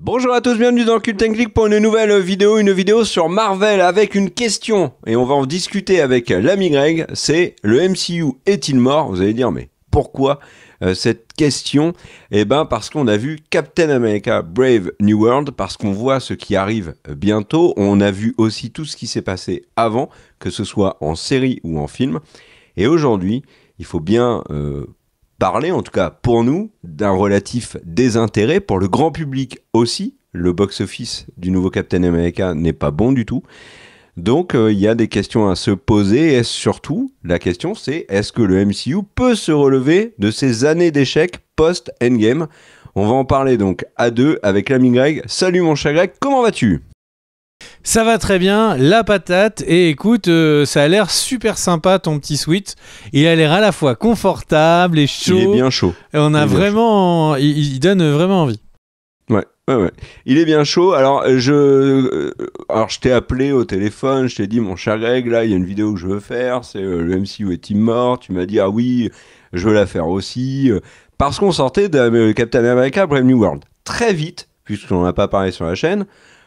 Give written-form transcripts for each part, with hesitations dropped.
Bonjour à tous, bienvenue dans Cult & Click pour une nouvelle vidéo, sur Marvel avec une question. Et on va en discuter avec l'ami Greg, c'est le MCU est-il mort? Vous allez dire, mais pourquoi cette question? Eh ben parce qu'on a vu Captain America Brave New World, parce qu'on voit ce qui arrive bientôt. On a vu aussi tout ce qui s'est passé avant, que ce soit en série ou en film. Et aujourd'hui, il faut bien parler, en tout cas pour nous, d'un relatif désintérêt. Pour le grand public aussi, le box-office du nouveau Captain America n'est pas bon du tout. Donc il y a des questions à se poser, et surtout, la question c'est, est-ce que le MCU peut se relever de ces années d'échecs post-Endgame? On va en parler donc à deux avec l'ami Greg. Salut mon cher Greg, comment vas-tu? Ça va très bien, la patate, et écoute, ça a l'air super sympa ton petit sweat. Il a l'air à la fois confortable et chaud. Il est bien chaud. Et on a vraiment, il donne vraiment envie. Ouais. Il est bien chaud. Alors je t'ai appelé au téléphone, je t'ai dit mon cher Greg, là il y a une vidéo que je veux faire, c'est le MCU est-il mort? Tu m'as dit ah oui, je veux la faire aussi, parce qu'on sortait de Captain America Brave New World. Très vite, puisqu'on n'en a pas parlé sur la chaîne.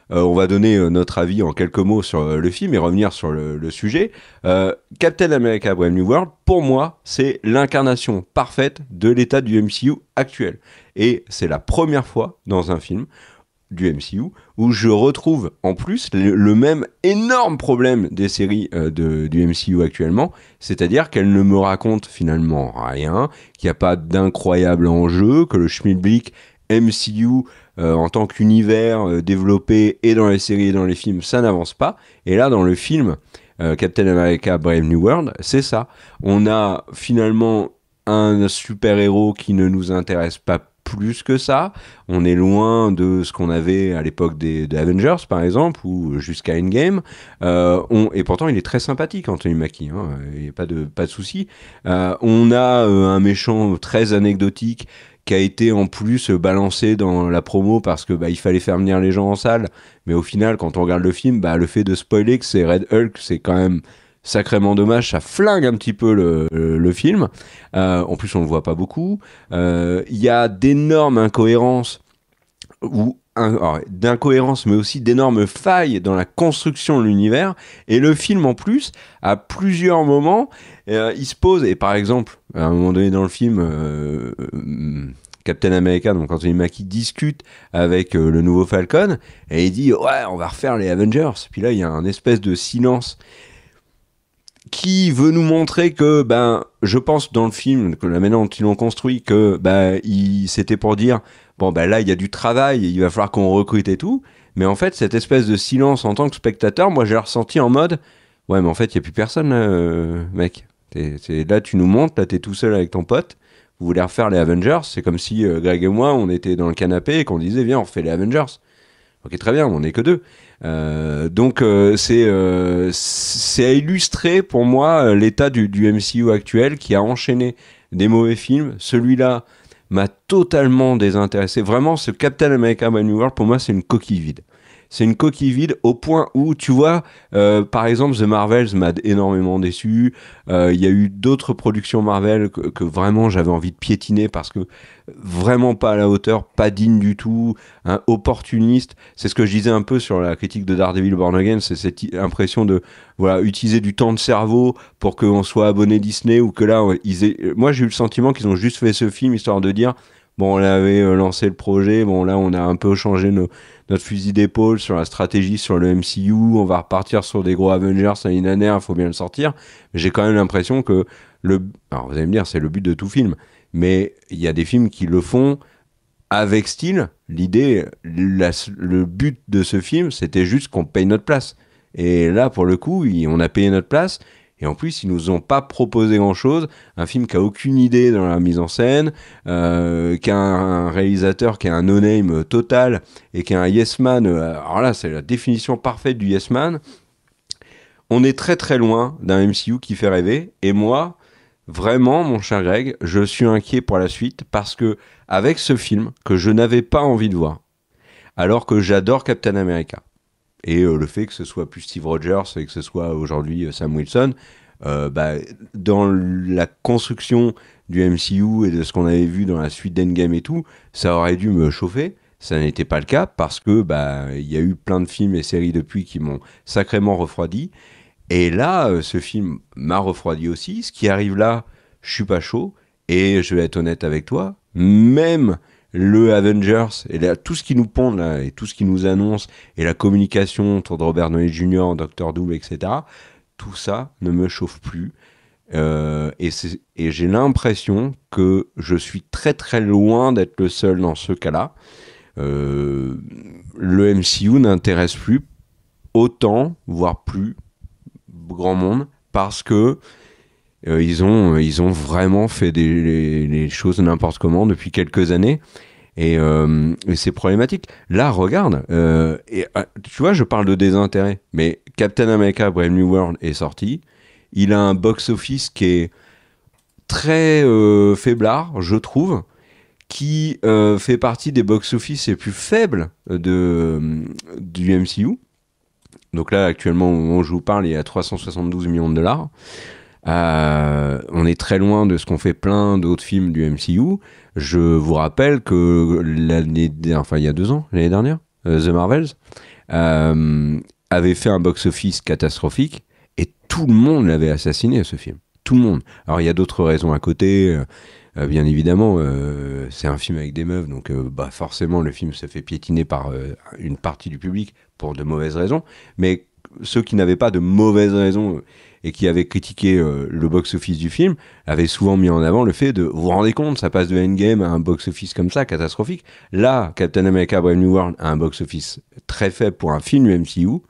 On va donner notre avis en quelques mots sur le film et revenir sur le sujet. Captain America Brave New World, pour moi, c'est l'incarnation parfaite de l'état du MCU actuel. Et c'est la première fois dans un film du MCU où je retrouve en plus le même énorme problème des séries du MCU actuellement, c'est-à-dire qu'elles ne me racontent finalement rien, qu'il n'y a pas d'incroyable enjeu, que le schmilblick MCU en tant qu'univers développé et dans les séries et dans les films, ça n'avance pas. Et là, dans le film Captain America Brave New World, c'est ça. On a finalement un super-héros qui ne nous intéresse pas plus que ça. On est loin de ce qu'on avait à l'époque des Avengers, par exemple, ou jusqu'à Endgame. Et pourtant, il est très sympathique, Anthony Mackie. Il n'y a pas de souci. On a un méchant très anecdotique qui a été en plus balancé dans la promo parce que il fallait faire venir les gens en salle. Mais au final, quand on regarde le film, le fait de spoiler que c'est Red Hulk, c'est quand même sacrément dommage. Ça flingue un petit peu le film. En plus, on le voit pas beaucoup. Il y a d'énormes incohérences d'incohérences, mais aussi d'énormes failles dans la construction de l'univers. Et le film, en plus, à plusieurs moments, il se pose, et par exemple, à un moment donné dans le film, Captain America, donc Anthony Mackie, discute avec le nouveau Falcon, et il dit « Ouais, on va refaire les Avengers ». Puis là, il y a un espèce de silence qui veut nous montrer que, je pense dans le film, que la manière dont ils l'ont construit, que c'était pour dire bon, là, il y a du travail, il va falloir qu'on recrute et tout. Mais en fait, cette espèce de silence en tant que spectateur, moi, j'ai ressenti en mode ouais, mais en fait, il n'y a plus personne, là, mec. Là, tu nous montres, là, t'es tout seul avec ton pote. Vous voulez refaire les Avengers. C'est comme si Greg et moi, on était dans le canapé et qu'on disait viens, on refait les Avengers. Ok, très bien, on n'est que deux. Donc, c'est à illustrer pour moi l'état du MCU actuel qui a enchaîné des mauvais films. Celui-là m'a totalement désintéressé. Vraiment, ce Captain America Brave New World, pour moi, c'est une coquille vide. C'est une coquille vide au point où, tu vois, par exemple, The Marvels m'a énormément déçu. Il y a eu d'autres productions Marvel que vraiment j'avais envie de piétiner parce que vraiment pas à la hauteur, pas digne du tout, opportuniste. C'est ce que je disais un peu sur la critique de Daredevil Born Again, c'est cette impression de utiliser du temps de cerveau pour qu'on soit abonné Disney ou que là, moi j'ai eu le sentiment qu'ils ont juste fait ce film histoire de dire bon, on avait lancé le projet, bon là on a un peu changé notre fusil d'épaule sur la stratégie sur le MCU, on va repartir sur des gros Avengers l'année dernière, il faut bien le sortir. Mais j'ai quand même l'impression que alors vous allez me dire, c'est le but de tout film, mais il y a des films qui le font avec style. L'idée, le but de ce film, c'était juste qu'on paye notre place. Et là, pour le coup, on a payé notre place. Et en plus, ils nous ont pas proposé grand-chose. Un film qui a aucune idée dans la mise en scène, qui a un réalisateur qui a un no-name total et qui a un yes man. Alors là, c'est la définition parfaite du yes man. On est très très loin d'un MCU qui fait rêver. Et moi, vraiment, mon cher Greg, je suis inquiet pour la suite parce que avec ce film que je n'avais pas envie de voir, alors que j'adore Captain America, et le fait que ce soit plus Steve Rogers et que ce soit aujourd'hui Sam Wilson, dans la construction du MCU et de ce qu'on avait vu dans la suite d'Endgame et tout, ça aurait dû me chauffer. ça n'était pas le cas parce que il y a eu plein de films et séries depuis qui m'ont sacrément refroidi. Et là, ce film m'a refroidi aussi. Ce qui arrive là, je suis pas chaud. Et je vais être honnête avec toi, même le Avengers et tout ce qui nous pond là, et tout ce qui nous annonce, et la communication autour de Robert Downey Jr., Dr. Doom, etc., tout ça ne me chauffe plus. Et j'ai l'impression que je suis très très loin d'être le seul dans ce cas-là. Le MCU n'intéresse plus autant, voire plus, grand monde, parce que ils ont vraiment fait les choses n'importe comment depuis quelques années. Et c'est problématique. Là, regarde, tu vois, je parle de désintérêt, mais Captain America Brave New World est sorti. Il a un box-office qui est très faiblard, je trouve, qui fait partie des box-office les plus faibles du MCU. Donc là, actuellement, au moment où je vous parle, il est à 372 millions de dollars. On est très loin de ce qu'ont fait plein d'autres films du MCU. Je vous rappelle que il y a 2 ans, l'année dernière, The Marvels avait fait un box-office catastrophique et tout le monde l'avait assassiné, ce film. Tout le monde. Alors il y a d'autres raisons à côté. Bien évidemment, c'est un film avec des meufs, donc forcément le film se fait piétiner par une partie du public pour de mauvaises raisons. Mais ceux qui n'avaient pas de mauvaises raisons et qui avaient critiqué le box-office du film avaient souvent mis en avant le fait de, vous vous rendez compte, ça passe de Endgame à un box-office comme ça, catastrophique. Là, Captain America Brave New World a un box-office très faible pour un film du MCU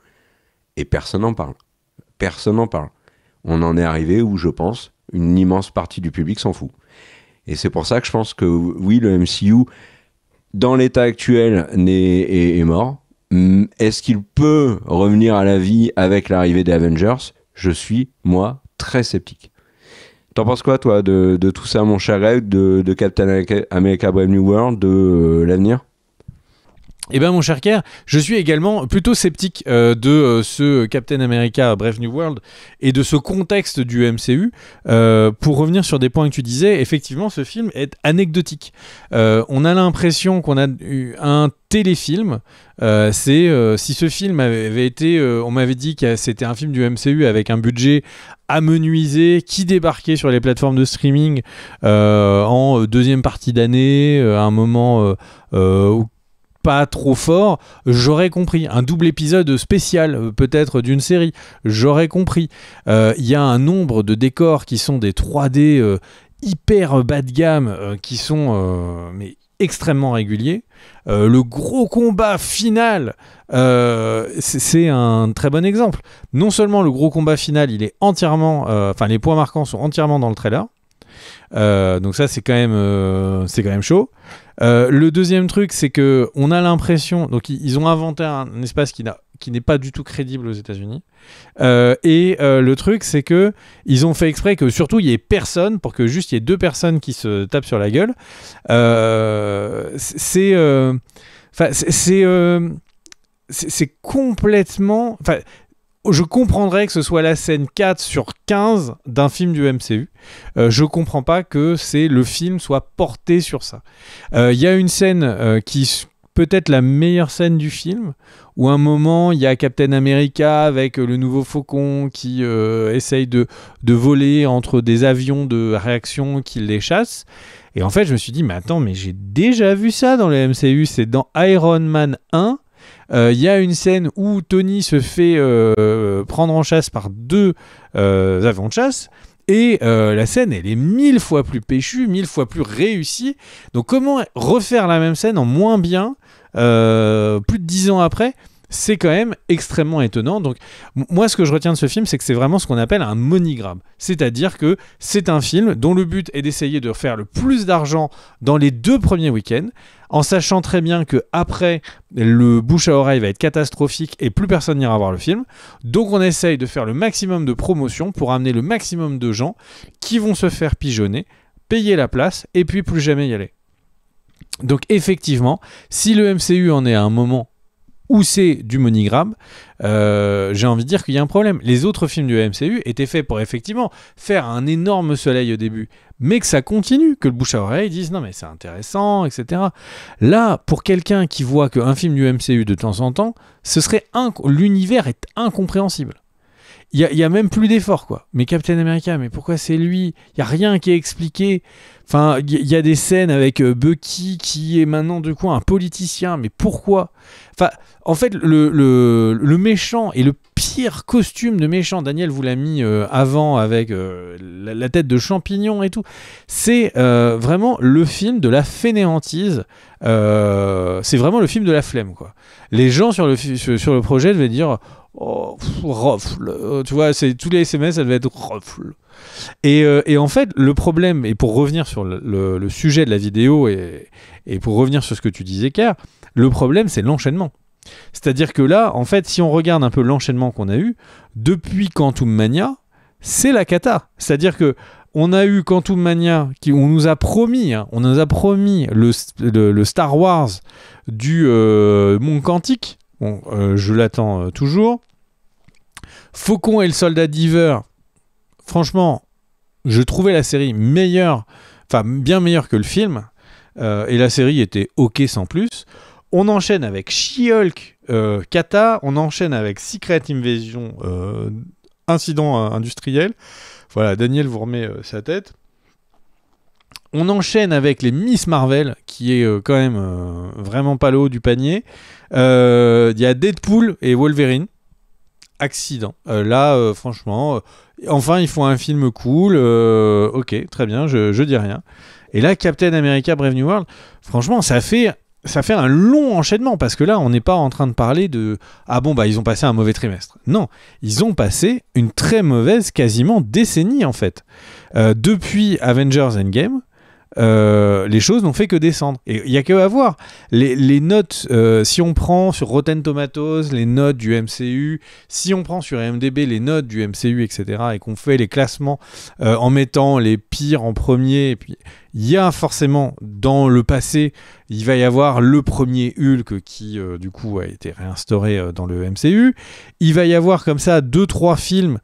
et personne n'en parle. Personne n'en parle. On en est arrivé où, je pense, une immense partie du public s'en fout. Et c'est pour ça que je pense que oui, le MCU, dans l'état actuel, est mort. Est-ce qu'il peut revenir à la vie avec l'arrivée des Avengers ? Je suis, moi, très sceptique. T'en penses quoi, toi, de tout ça, mon cher Greg, de Captain America Brave New World, de l'avenir ? Eh bien, mon cher Kerr, je suis également plutôt sceptique de ce Captain America Brave New World et de ce contexte du MCU. Pour revenir sur des points que tu disais, effectivement, ce film est anecdotique. On a l'impression qu'on a eu un téléfilm. Si ce film avait été... on m'avait dit que c'était un film du MCU avec un budget amenuisé qui débarquait sur les plateformes de streaming en deuxième partie d'année, à un moment où pas trop fort, j'aurais compris. Un double épisode spécial, peut-être d'une série, j'aurais compris. Il y a un nombre de décors qui sont des 3D hyper bas de gamme, qui sont mais extrêmement réguliers. Le gros combat final, c'est un très bon exemple. Non seulement le gros combat final, il est entièrement... les points marquants sont entièrement dans le trailer. Donc ça, c'est quand même chaud. Le deuxième truc, c'est que on a l'impression, donc ils ont inventé un espace qui n'est pas du tout crédible aux États-Unis. Le truc, c'est que ils ont fait exprès que surtout il y ait personne, pour que juste il y ait 2 personnes qui se tapent sur la gueule. C'est complètement. Je comprendrais que ce soit la scène 4 sur 15 d'un film du MCU. Je comprends pas que le film soit porté sur ça. Il y a une scène qui peut-être la meilleure scène du film, où à un moment il y a Captain America avec le nouveau Faucon qui essaye de voler entre des avions de réaction qui les chassent. Et en fait je me suis dit, mais attends, mais j'ai déjà vu ça dans le MCU, c'est dans Iron Man 1. Y a une scène où Tony se fait prendre en chasse par 2 avions de chasse, et la scène elle est 1000 fois plus péchue, 1000 fois plus réussie. Donc comment refaire la même scène en moins bien plus de 10 ans après? C'est quand même extrêmement étonnant. Donc moi, ce que je retiens de ce film, c'est que c'est vraiment ce qu'on appelle un money grab. C'est-à-dire que c'est un film dont le but est d'essayer de faire le plus d'argent dans les 2 premiers week-ends, en sachant très bien qu'après, le bouche à oreille va être catastrophique et plus personne n'ira voir le film. Donc on essaye de faire le maximum de promotion pour amener le maximum de gens qui vont se faire pigeonner, payer la place et puis plus jamais y aller. Donc effectivement, si le MCU en est à un moment ou c'est du money grab, j'ai envie de dire qu'il y a un problème. Les autres films du MCU étaient faits pour effectivement faire un énorme soleil au début, mais que ça continue, que le bouche à oreille dise non mais c'est intéressant, etc. Là, pour quelqu'un qui voit qu'un film du MCU de temps en temps, l'univers est incompréhensible. Il y a même plus d'effort, quoi. Mais Captain America, mais pourquoi c'est lui ? Il y a rien qui est expliqué. Enfin, il y a des scènes avec Bucky qui est maintenant du coup un politicien, mais pourquoi ? Enfin, en fait, le méchant et le pire costume de méchant, Daniel vous l'a mis avant avec la tête de champignon et tout, c'est vraiment le film de la fainéantise. C'est vraiment le film de la flemme, quoi. Les gens sur le projet devaient dire oh, rofle, tu vois, tous les SMS ça devait être rofle. Et en fait le problème, et pour revenir sur le sujet de la vidéo et pour revenir sur ce que tu disais Ker, le problème c'est l'enchaînement. C'est-à-dire que là en fait si on regarde un peu l'enchaînement qu'on a eu depuis Quantum Mania, c'est la cata. C'est-à-dire que on a eu Quantum Mania on nous a promis le Star Wars du monde quantique. Bon, je l'attends toujours. Faucon et le soldat d'Hiver, franchement, je trouvais la série meilleure, enfin bien meilleure que le film, et la série était ok sans plus. On enchaîne avec She-Hulk, Kata, on enchaîne avec Secret Invasion, incident industriel. Voilà, Daniel vous remet sa tête. On enchaîne avec les Miss Marvel, qui est quand même vraiment pas le haut du panier. Il y a Deadpool et Wolverine. Accident. Là, franchement, enfin, ils font un film cool. Ok, très bien, je dis rien. Et là, Captain America Brave New World, franchement, ça fait un long enchaînement, parce que là, on n'est pas en train de parler de « Ah bon, bah, ils ont passé un mauvais trimestre ». Non, ils ont passé une très mauvaise, quasiment décennie, en fait. Depuis Avengers Endgame, les choses n'ont fait que descendre. Et il n'y a que à voir. Les notes, si on prend sur Rotten Tomatoes les notes du MCU, si on prend sur IMDb les notes du MCU, etc., et qu'on fait les classements en mettant les pires en premier, et puis il y a forcément, dans le passé, il va y avoir le premier Hulk qui, du coup, a été réinstauré dans le MCU. Il va y avoir comme ça 2-3 films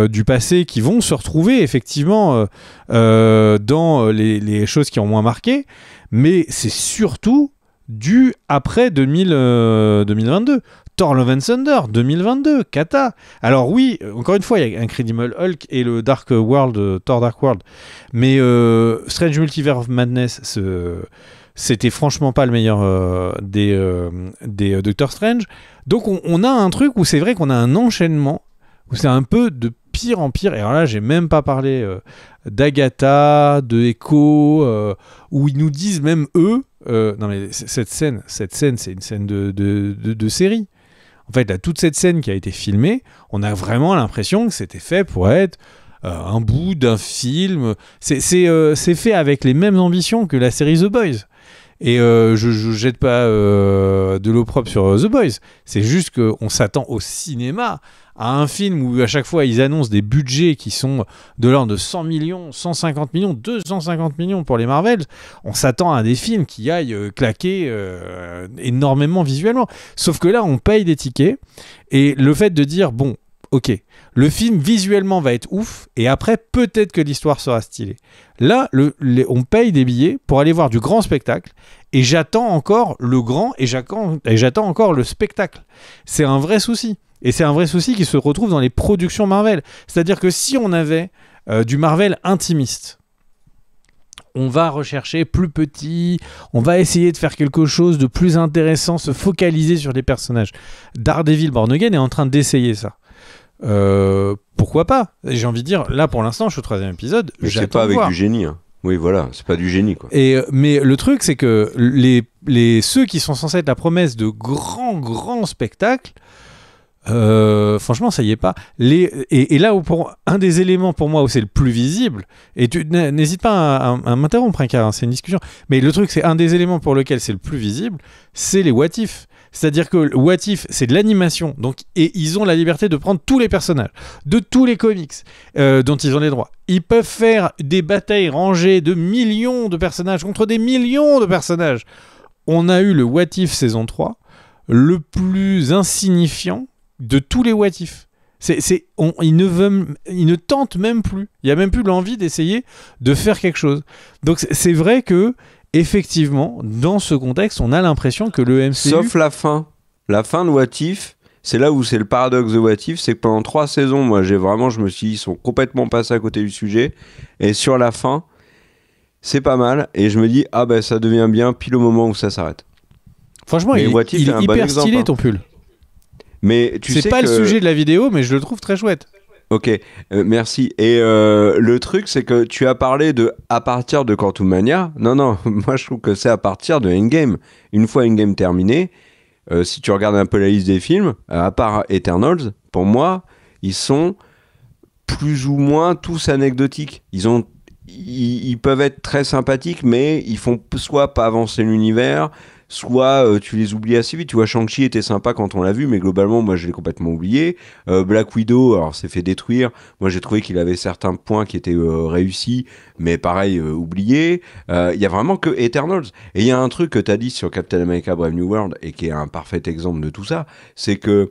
du passé qui vont se retrouver, effectivement, dans les choses qui ont moins marqué. Mais c'est surtout dû après 2022. Thor Love and Thunder, 2022, Kata. Alors oui, encore une fois, il y a Incredible Hulk et le Dark World, Thor Dark World. Mais Strange Multiverse of Madness, c'était franchement pas le meilleur des Doctor Strange. Donc on a un truc où c'est vrai qu'on a un enchaînement, où c'est un peu de pire en pire. Et alors là, j'ai même pas parlé d'Agatha, de Echo, où ils nous disent même eux, non mais cette scène, c'est une scène de série. En fait, là, toute cette scène qui a été filmée, on a vraiment l'impression que c'était fait pour être un bout d'un film. C'est fait avec les mêmes ambitions que la série The Boys. Et je jette pas de l'opprobre sur The Boys. C'est juste qu'on s'attend au cinéma à un film où à chaque fois ils annoncent des budgets qui sont de l'ordre de 100 millions, 150 millions, 250 millions pour les Marvels. On s'attend à des films qui aillent claquer énormément visuellement. Sauf que là, on paye des tickets. Et le fait de dire, bon, ok, le film visuellement va être ouf, et après, peut-être que l'histoire sera stylée. Là, on paye des billets pour aller voir du grand spectacle, et j'attends encore le grand, et j'attends encore le spectacle. C'est un vrai souci. Et c'est un vrai souci qui se retrouve dans les productions Marvel. C'est-à-dire que si on avait du Marvel intimiste, on va rechercher plus petit, on va essayer de faire quelque chose de plus intéressant, se focaliser sur les personnages. Daredevil Born Again est en train d'essayer ça. Pourquoi pas ? J'ai envie de dire, là pour l'instant, je suis au 3e épisode. Mais c'est pas avec du génie. Hein. Oui, voilà, c'est pas du génie, quoi. Mais le truc, c'est que ceux qui sont censés être la promesse de grands spectacles, franchement ça y est pas. Et là où un des éléments pour moi où c'est le plus visible, et tu n'hésite pas à m'interrompre, hein, c'est une discussion, mais le truc, c'est un des éléments pour lequel c'est le plus visible, c'est les what if. C'est-à-dire que le what if, c'est de l'animation, donc, et ils ont la liberté de prendre tous les personnages de tous les comics dont ils ont les droits. Ils peuvent faire des batailles rangées de millions de personnages contre des millions de personnages. On a eu le what if saison 3. le plus insignifiant de tous les what if. Ils ne tentent même plus. Il n'y a même plus l'envie d'essayer de faire quelque chose. Donc c'est vrai que, effectivement, dans ce contexte, on a l'impression que le MCU... Sauf la fin. La fin de What If, c'est là où c'est le paradoxe de What If, c'est que pendant 3 saisons, moi, je me suis dit, ils sont complètement passés à côté du sujet. Et sur la fin, c'est pas mal. Et je me dis, ah ben ça devient bien pile au moment où ça s'arrête. Franchement, il est hyper stylé, ton pull. Mais c'est pas le sujet de la vidéo, mais je le trouve très chouette. Ok, merci. Et le truc, c'est que tu as parlé de à partir de Quantumania. Non, moi je trouve que c'est à partir de Endgame. Une fois Endgame terminé, si tu regardes un peu la liste des films, à part Eternals, pour moi, ils sont plus ou moins tous anecdotiques. Ils peuvent être très sympathiques, mais ils font soit pas avancer l'univers, soit tu les oublies assez vite. Tu vois, Shang-Chi était sympa quand on l'a vu, mais globalement, moi, je l'ai complètement oublié. Black Widow, alors, s'est fait détruire. Moi, j'ai trouvé qu'il avait certains points qui étaient réussis, mais pareil, oubliés. Il y a vraiment que Eternals. Et il y a un truc que tu as dit sur Captain America Brave New World, et qui est un parfait exemple de tout ça, c'est que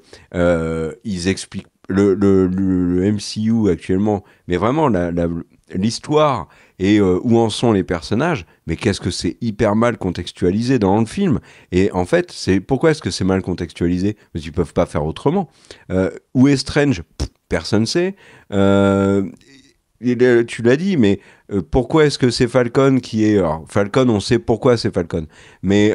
ils expliquent le MCU actuellement, mais vraiment l'histoire et où en sont les personnages, mais qu'est-ce que c'est hyper mal contextualisé dans le film. Et en fait, pourquoi est-ce que c'est mal contextualisé? Parce qu'ils peuvent pas faire autrement. Où est Strange? Personne ne sait. Tu l'as dit, mais pourquoi est-ce que c'est Falcon qui est... Alors, Falcon, on sait pourquoi c'est Falcon. Mais...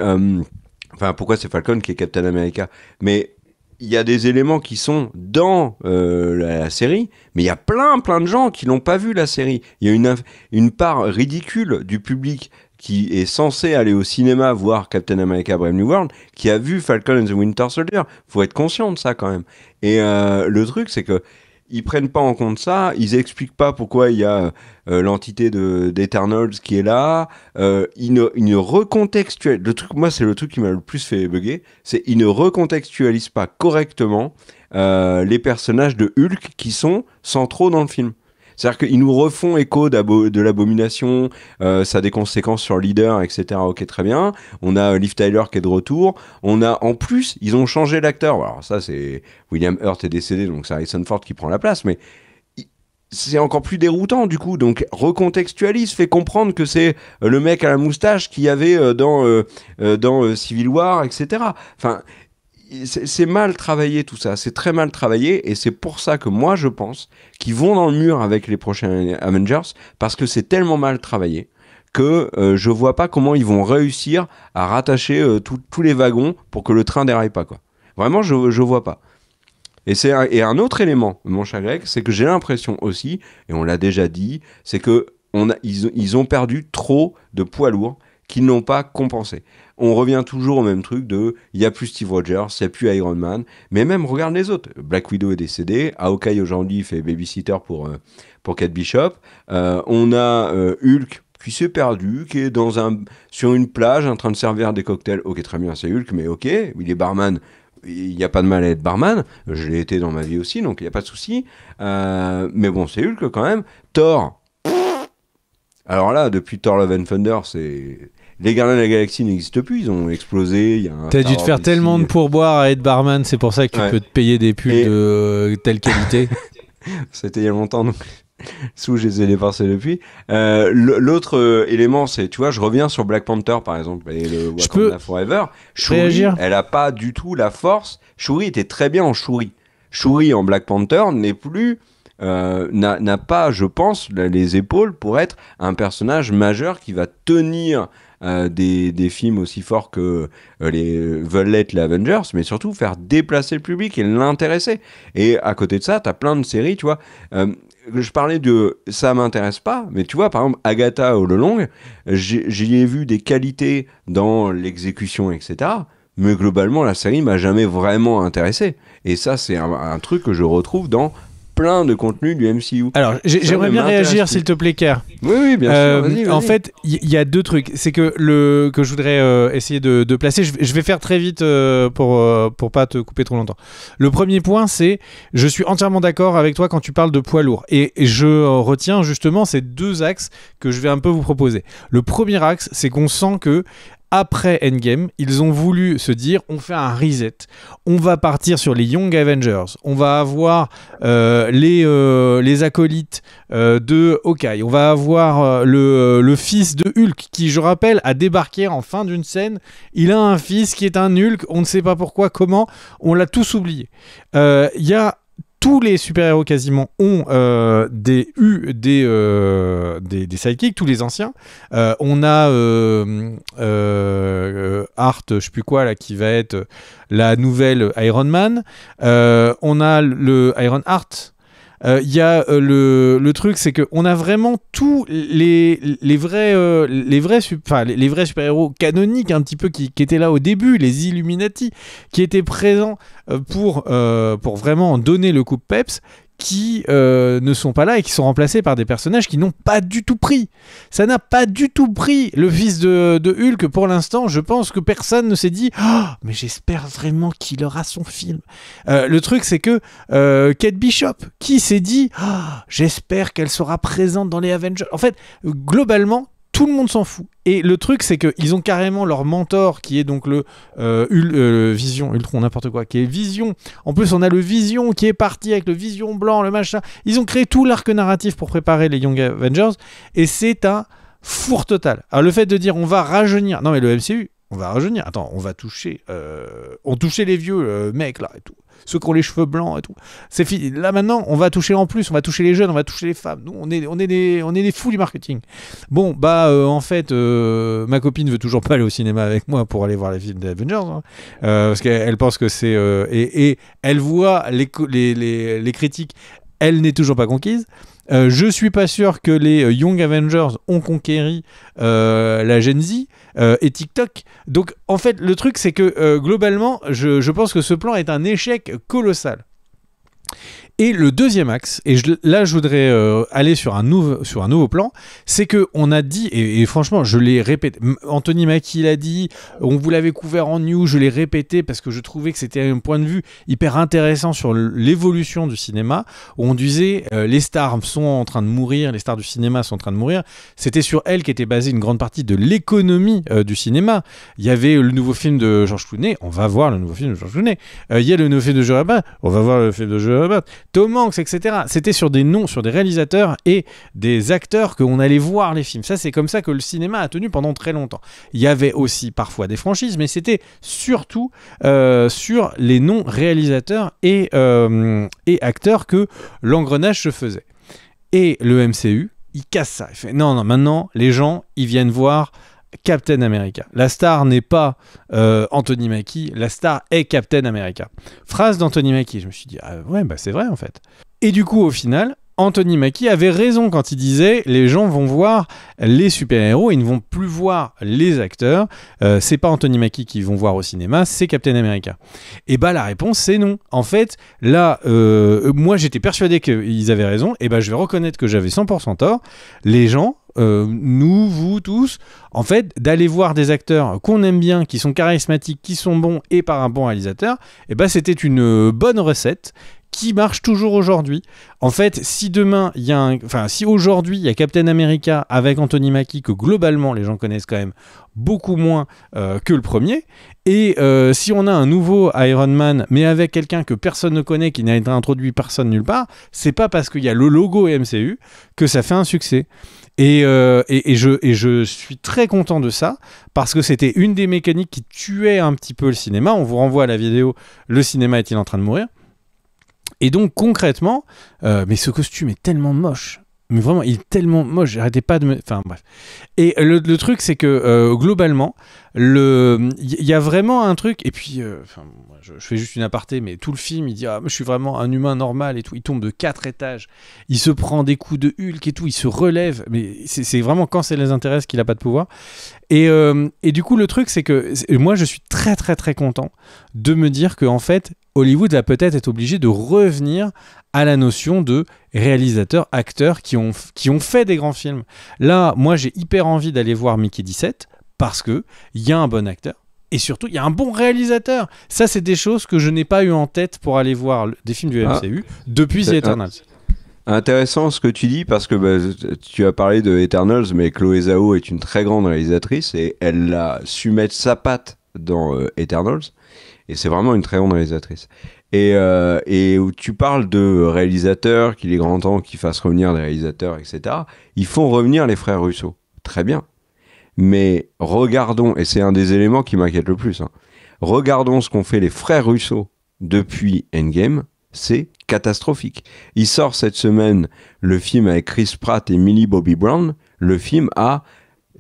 Enfin, pourquoi c'est Falcon qui est Captain America. Mais... il y a des éléments qui sont dans la série, mais il y a plein de gens qui n'ont pas vu la série. Il y a une part ridicule du public qui est censé aller au cinéma voir Captain America Brave New World, qui a vu Falcon and the Winter Soldier. Faut être conscient de ça quand même. Et le truc, c'est que ils prennent pas en compte ça, ils expliquent pas pourquoi il y a l'entité d'Eternals qui est là, ils ne recontextualisent, moi c'est le truc qui m'a le plus fait bugger, c'est ils ne recontextualisent pas correctement les personnages de Hulk qui sont centraux dans le film. C'est-à-dire qu'ils nous refont écho de l'Abomination, ça a des conséquences sur Leader, etc. Ok, très bien. On a Liv Tyler qui est de retour. On a, en plus, ils ont changé l'acteur. Alors ça, c'est... William Hurt est décédé, donc c'est Harrison Ford qui prend la place, mais c'est encore plus déroutant, du coup. Donc, recontextualise, fait comprendre que c'est le mec à la moustache qu'il y avait dans Civil War, etc. Enfin... c'est mal travaillé tout ça, c'est très mal travaillé et c'est pour ça que moi je pense qu'ils vont dans le mur avec les prochains Avengers parce que c'est tellement mal travaillé que je vois pas comment ils vont réussir à rattacher tous les wagons pour que le train déraille pas, quoi. Vraiment je vois pas. Et un autre élément, mon cher Greg, c'est que j'ai l'impression aussi, et on l'a déjà dit, c'est que ils ont perdu trop de poids lourds qu'ils n'ont pas compensé. On revient toujours au même truc il n'y a plus Steve Rogers, il n'y a plus Iron Man, mais même regarde les autres. Black Widow est décédé, Hawkeye aujourd'hui fait babysitter pour Kate Bishop, on a Hulk qui s'est perdu, qui est sur une plage en train de servir des cocktails. Ok, très bien, c'est Hulk, mais ok, il est barman. Il n'y a pas de mal à être barman, je l'ai été dans ma vie aussi, donc il n'y a pas de souci. Mais bon, c'est Hulk quand même. Thor, alors là, depuis Thor Love and Thunder, les Gardiens de la Galaxie n'existent plus, ils ont explosé. T'as dû te faire tellement de pourboires à être barman, c'est pour ça que tu peux te payer des pulls de telle qualité. C'était il y a longtemps, donc je les ai dépensés depuis. L'autre élément, c'est, tu vois, je reviens sur Black Panther par exemple, et le Wakanda Forever. Shuri, elle a pas du tout la force. Shuri était très bien en Shuri. Shuri en Black Panther n'est plus... n'a pas, je pense, les épaules pour être un personnage majeur qui va tenir des films aussi forts que veulent l'être les Avengers, mais surtout faire déplacer le public et l'intéresser. Et à côté de ça, t'as plein de séries, tu vois. Je parlais de ça m'intéresse pas, mais tu vois, par exemple, Agatha All Along, j'y ai vu des qualités dans l'exécution, etc. Mais globalement, la série m'a jamais vraiment intéressé. Et ça, c'est un truc que je retrouve dans plein de contenus du MCU. Alors, j'aimerais bien réagir, s'il te plaît, Kerr. Oui, bien sûr. Vas-y. En fait, il y a deux trucs. C'est que je voudrais essayer de placer. Je vais faire très vite pour pas te couper trop longtemps. Le premier point, c'est je suis entièrement d'accord avec toi quand tu parles de poids lourd. Et je retiens justement ces deux axes que je vais un peu vous proposer. Le premier axe, c'est qu'on sent que après Endgame, ils ont voulu se dire on fait un reset, on va partir sur les Young Avengers, on va avoir les acolytes de Hawkeye, on va avoir le fils de Hulk qui, je rappelle, a débarqué en fin d'une scène. Il a un fils qui est un Hulk, on ne sait pas pourquoi, comment, on l'a tous oublié. Il y a tous les super-héros quasiment ont des sidekicks, tous les anciens. On a Art, je sais plus quoi, là, qui va être la nouvelle Iron Man. On a le Iron Heart. Il y a le truc, c'est qu'on a vraiment tous les vrais super-héros canoniques un petit peu qui étaient là au début, les Illuminati, qui étaient présents pour vraiment donner le coup de peps, qui ne sont pas là et qui sont remplacés par des personnages qui n'ont pas du tout pris. Ça n'a pas du tout pris. Le fils de Hulk, pour l'instant, je pense que personne ne s'est dit oh, mais j'espère vraiment qu'il aura son film. Le truc, c'est que Kate Bishop, qui s'est dit oh, j'espère qu'elle sera présente dans les Avengers. En fait, globalement, tout le monde s'en fout. Et le truc, c'est qu'ils ont carrément leur mentor, qui est donc le Vision, Ultron, n'importe quoi, qui est Vision. En plus, on a le Vision qui est parti avec le Vision blanc, le machin. Ils ont créé tout l'arc narratif pour préparer les Young Avengers. Et c'est un four total. Alors, le fait de dire on va rajeunir... Non, mais le MCU, on va rajeunir. Attends, on va toucher... on touchait les vieux mecs, là, et tout. Ceux qui ont les cheveux blancs et tout. C'est fini. Là maintenant, on va toucher en plus, on va toucher les jeunes, on va toucher les femmes. Nous, on est des fous du marketing. Bon, en fait, ma copine veut toujours pas aller au cinéma avec moi pour aller voir les films des Avengers, hein, parce qu'elle pense que c'est et elle voit les critiques. Elle n'est toujours pas conquise. Je suis pas sûr que les Young Avengers ont conquéri la Gen Z et TikTok. Donc en fait le truc c'est que globalement je pense que ce plan est un échec colossal. Et le deuxième axe, et là je voudrais aller sur un nouveau plan, c'est qu'on a dit, et franchement je l'ai répété, Anthony Mackie l'a dit, on vous l'avait couvert en news, je l'ai répété parce que je trouvais que c'était un point de vue hyper intéressant sur l'évolution du cinéma, où on disait les stars sont en train de mourir, les stars du cinéma sont en train de mourir, c'était sur elles qu'était basée une grande partie de l'économie du cinéma. Il y avait le nouveau film de George Clooney, on va voir le nouveau film de George Clooney, il y a le nouveau film de Joe Rabat, on va voir le film de Joe Rabat, Tom Hanks, etc. C'était sur des noms, sur des réalisateurs et des acteurs qu'on allait voir les films. Ça, c'est comme ça que le cinéma a tenu pendant très longtemps. Il y avait aussi parfois des franchises, mais c'était surtout sur les noms réalisateurs et acteurs que l'engrenage se faisait. Et le MCU, il casse ça. Il fait non, maintenant, les gens, ils viennent voir Captain America. La star n'est pas Anthony Mackie, la star est Captain America. Phrase d'Anthony Mackie, je me suis dit c'est vrai en fait. Et du coup au final, Anthony Mackie avait raison quand il disait les gens vont voir les super-héros, ils ne vont plus voir les acteurs. C'est pas Anthony Mackie qu'ils vont voir au cinéma, c'est Captain America. Et la réponse c'est non. En fait, là, moi j'étais persuadé qu'ils avaient raison, et je vais reconnaître que j'avais 100% tort. Les gens, nous, vous tous, en fait, d'aller voir des acteurs qu'on aime bien, qui sont charismatiques, qui sont bons et par un bon réalisateur, c'était une bonne recette qui marche toujours aujourd'hui. En fait, si demain si aujourd'hui il y a Captain America avec Anthony Mackie que globalement les gens connaissent quand même beaucoup moins que le premier, et si on a un nouveau Iron Man mais avec quelqu'un que personne ne connaît, qui n'a été introduit personne nulle part, c'est pas parce qu'il y a le logo MCU que ça fait un succès. Et je suis très content de ça, parce que c'était une des mécaniques qui tuait un petit peu le cinéma. On vous renvoie à la vidéo « Le cinéma est-il en train de mourir ?» Et donc concrètement, mais ce costume est tellement moche. Mais vraiment, il est tellement moche, j'arrêtais pas de me... Enfin bref. Et le truc, c'est que globalement, il y a vraiment un truc, et puis, je fais juste une aparté, mais tout le film, il dit « Ah, je suis vraiment un humain normal et tout ». Il tombe de 4 étages, il se prend des coups de Hulk et tout, il se relève, mais c'est vraiment quand ça les intéresse qu'il a pas de pouvoir. Et du coup, le truc, c'est que moi, je suis très très très content de me dire qu'en fait, Hollywood va peut-être être obligé de revenir à la notion de réalisateurs, acteurs qui ont fait des grands films. Là, moi, j'ai hyper envie d'aller voir Mickey 17 parce qu'il y a un bon acteur et surtout, il y a un bon réalisateur. Ça, c'est des choses que je n'ai pas eu en tête pour aller voir des films du MCU depuis The Eternals. Intéressant ce que tu dis parce que tu as parlé de Eternals, mais Chloé Zhao est une très grande réalisatrice et elle a su mettre sa patte dans Eternals et c'est vraiment une très grande réalisatrice. Et où tu parles de réalisateurs, qu'il est grand temps qu'ils fassent revenir des réalisateurs, etc. Ils font revenir les frères Russo. Très bien. Mais regardons, et c'est un des éléments qui m'inquiète le plus, hein, regardons ce qu'ont fait les frères Russo depuis Endgame, c'est catastrophique. Il sort cette semaine le film avec Chris Pratt et Millie Bobby Brown. Le film a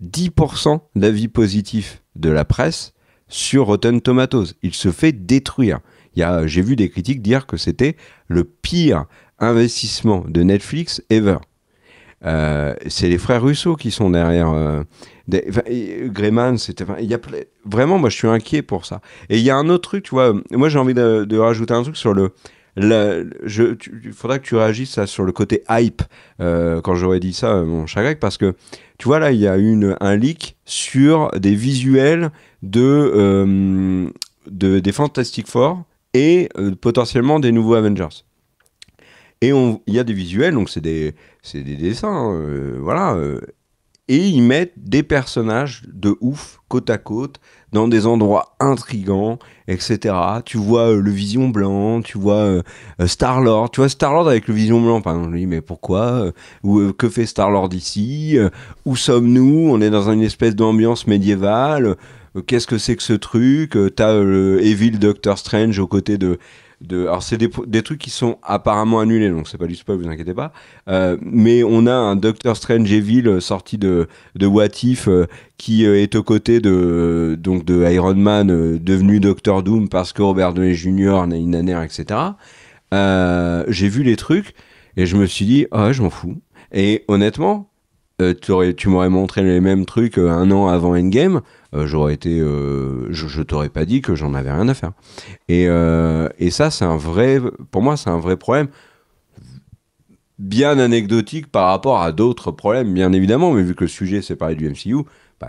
10% d'avis positifs de la presse sur Rotten Tomatoes. Il se fait détruire. J'ai vu des critiques dire que c'était le pire investissement de Netflix ever. C'est les frères Russo qui sont derrière. Greyman, vraiment, moi je suis inquiet pour ça. Et il y a un autre truc, tu vois. Moi j'ai envie de rajouter un truc sur il faudra que tu réagisses ça, sur le côté hype quand j'aurais dit ça, mon cher Greg, parce que tu vois là, il y a eu un leak sur des visuels des Fantastic Four et potentiellement des nouveaux Avengers. Et il y a des visuels, donc c'est des dessins, voilà. Et ils mettent des personnages de ouf, côte à côte, dans des endroits intrigants, etc. Tu vois le Vision blanc, tu vois Star-Lord. Tu vois Star-Lord avec le Vision blanc, par exemple. Je me dis, mais pourquoi que fait Star-Lord ici Où sommes-nous? On est dans une espèce d'ambiance médiévale. Qu'est-ce que c'est que ce truc? T'as le Evil Doctor Strange aux côtés alors c'est des trucs qui sont apparemment annulés, donc c'est pas du spoil, vous inquiétez pas, mais on a un Doctor Strange Evil sorti de What If qui est aux côtés de Iron Man devenu Doctor Doom parce que Robert Downey Jr. n'a une nanère, etc. J'ai vu les trucs et je me suis dit je m'en fous, et honnêtement tu m'aurais montré les mêmes trucs un an avant Endgame, j'aurais été je t'aurais pas dit que j'en avais rien à faire, et ça pour moi c'est un vrai problème, bien anecdotique par rapport à d'autres problèmes bien évidemment, mais vu que le sujet c'est parler du MCU,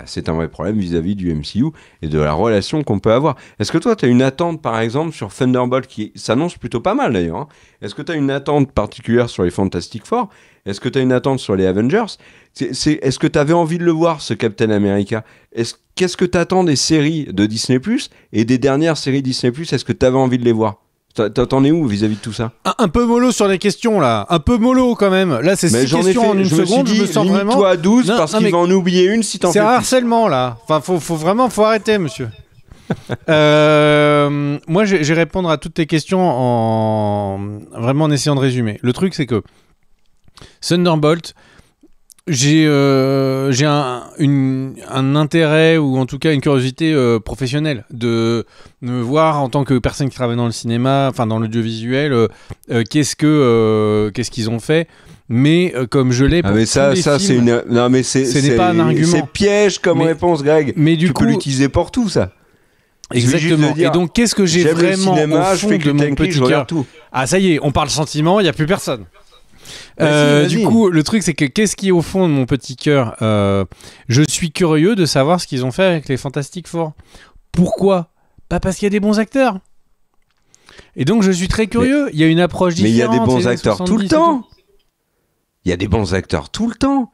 c'est un vrai problème vis-à-vis du MCU et de la relation qu'on peut avoir. Est-ce que toi tu as une attente par exemple sur Thunderbolt qui s'annonce plutôt pas mal d'ailleurs, hein. Est-ce que tu as une attente particulière sur les Fantastic Four? Est-ce que tu as une attente sur les Avengers? Est-ce que tu avais envie de le voir, ce Captain America? Qu'est-ce que tu attends des séries de Disney+, et des dernières séries Disney+, est-ce que tu avais envie de les voir? T'en es où vis-à-vis de tout ça? Un peu mollo sur les questions là, un peu mollo quand même. Là c'est 6 questions en une seconde, je me sens vraiment... toi à 12 parce qu'il va en oublier une si t'en fais plus. C'est un harcèlement là, enfin faut arrêter monsieur. Moi je vais répondre à toutes tes questions vraiment en essayant de résumer. Le truc c'est que Thunderbolt, j'ai un intérêt, ou en tout cas une curiosité professionnelle de me voir en tant que personne qui travaille dans le cinéma, enfin dans l'audiovisuel, qu'est-ce qu'ils ont fait. Mais comme je l'ai pour mais ça tous les c'est films, non mais ce n'est pas un argument. C'est piège comme réponse, Greg. Mais du coup, tu peux l'utiliser pour tout ça. Exactement. Et donc qu'est-ce que j'ai vraiment au fond de mon petit cœur? Ah ça y est, on parle sentiment, il y a plus personne. Vas-y. Du coup, le truc c'est que qu'est-ce qui est au fond de mon petit cœur? Je suis curieux de savoir ce qu'ils ont fait avec les Fantastic Four. Pourquoi? Parce qu'il y a des bons acteurs. Et donc je suis très curieux. Il y a une approche différente. Mais il y a des bons acteurs tout le temps. Il y a des bons acteurs tout le temps.